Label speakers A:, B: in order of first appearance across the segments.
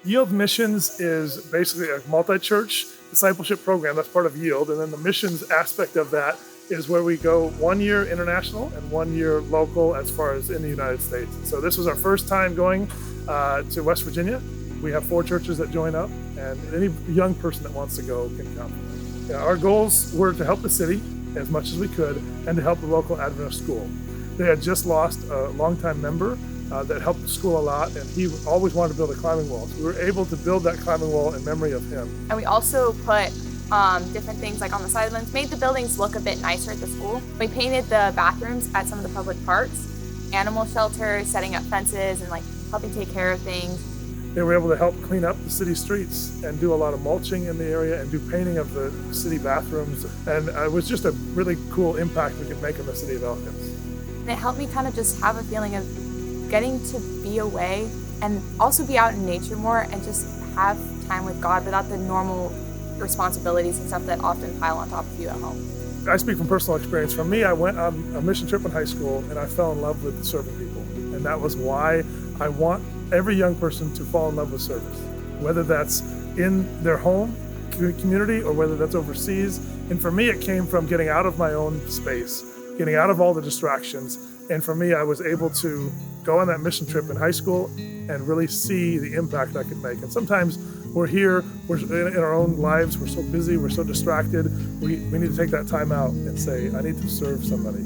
A: Yield Missions is basically a multi-church discipleship program that's part of Yield. And then the missions aspect of that is where we go 1 year international and 1 year local as far as in the United States. So this was our first time going to West Virginia. We have 4 churches that join up, and any young person that wants to go can come. Our goals were to help the city as much as we could and to help the local Adventist school. They had just lost a longtime member that helped the school a lot, and he always wanted to build a climbing wall. So we were able to build that climbing wall in memory of him.
B: And we also put different things like on the sidelines, made the buildings look a bit nicer at the school. We painted the bathrooms at some of the public parks, animal shelters, setting up fences, and like helping take care of things.
A: They were able to help clean up the city streets and do a lot of mulching in the area and do painting of the city bathrooms. And it was just a really cool impact we could make in the city of Elkins.
B: And it helped me kind of just have a feeling of getting to be away and also be out in nature more and just have time with God without the normal responsibilities and stuff that often pile on top of you at home.
A: I speak from personal experience. For me, I went on a mission trip in high school and I fell in love with serving people. And that was why I want every young person to fall in love with service, whether that's in their home community or whether that's overseas. And for me, it came from getting out of my own space, getting out of all the distractions. And for me, I was able to go on that mission trip in high school and really see the impact I could make. And sometimes we're here, we're in our own lives, we're so busy, we're so distracted. We need to take that time out and say, I need to serve somebody.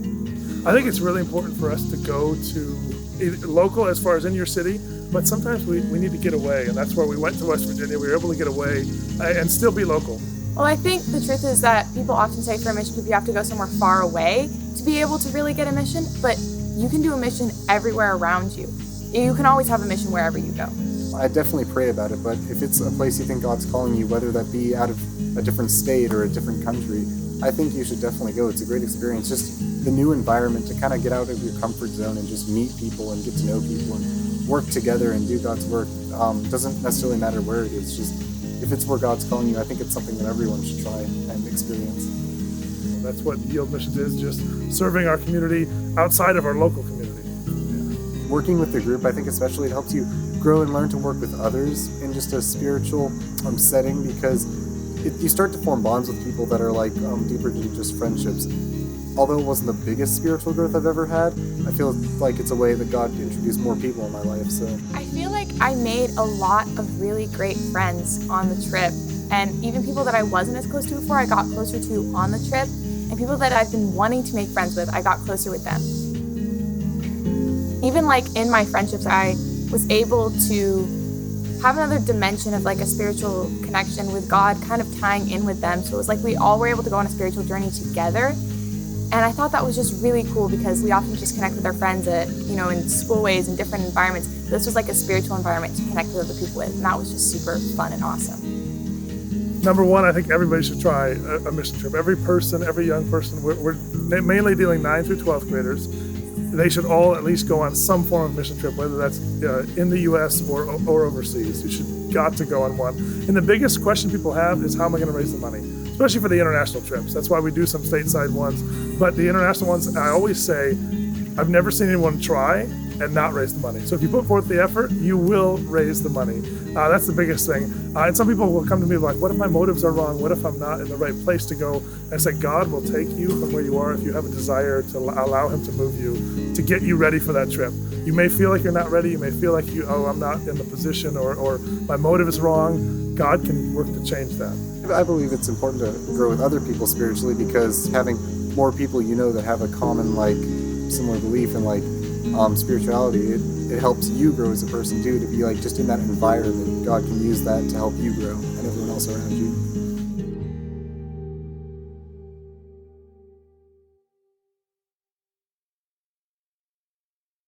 A: I think it's really important for us to go to local as far as in your city, but sometimes we need to get away. And that's where we went to West Virginia. We were able to get away and still be local.
B: Well, I think the truth is that people often say for a mission trip, you have to go somewhere far away to be able to really get a mission, but you can do a mission everywhere around you. You can always have a mission wherever you go.
C: I definitely pray about it, but if it's a place you think God's calling you, whether that be out of a different state or a different country, I think you should definitely go. It's a great experience. Just the new environment to kind of get out of your comfort zone and just meet people and get to know people and work together and do God's work. Doesn't necessarily matter where it is. Just if it's where God's calling you, I think it's something that everyone should try and experience.
A: That's what Yield Missions is, just serving our community outside of our local community.
C: Working with the group, I think especially it helps you grow and learn to work with others in just a spiritual setting, because you start to form bonds with people that are like deeper than just friendships. Although it wasn't the biggest spiritual growth I've ever had, I feel like it's a way that God introduced more people in my life. So
B: I feel like I made a lot of really great friends on the trip, and even people that I wasn't as close to before, I got closer to on the trip, and people that I've been wanting to make friends with, I got closer with them. Even like in my friendships, I was able to have another dimension of like a spiritual connection with God kind of tying in with them. So it was like we all were able to go on a spiritual journey together. And I thought that was just really cool because we often just connect with our friends at, in schoolways and different environments. This was like a spiritual environment to connect with other people with, and that was just super fun and awesome.
A: Number one, I think everybody should try a mission trip. Every person, every young person, we're mainly dealing 9 through 12th graders. They should all at least go on some form of mission trip, whether that's in the U.S. or overseas. You should got to go on one. And the biggest question people have is, how am I going to raise the money? Especially for the international trips. That's why we do some stateside ones. But the international ones, I always say, I've never seen anyone try and not raise the money. So if you put forth the effort, you will raise the money. That's the biggest thing. And some people will come to me like, what if my motives are wrong? What if I'm not in the right place to go? And I say, God will take you from where you are if you have a desire to allow him to move you, to get you ready for that trip. You may feel like you're not ready. You may feel like I'm not in the position or my motive is wrong. God can work to change that.
C: I believe it's important to grow with other people spiritually, because having more people that have a common similar belief in spirituality, it helps you grow as a person too, to be just in that environment. God can use that to help you grow and everyone else around you.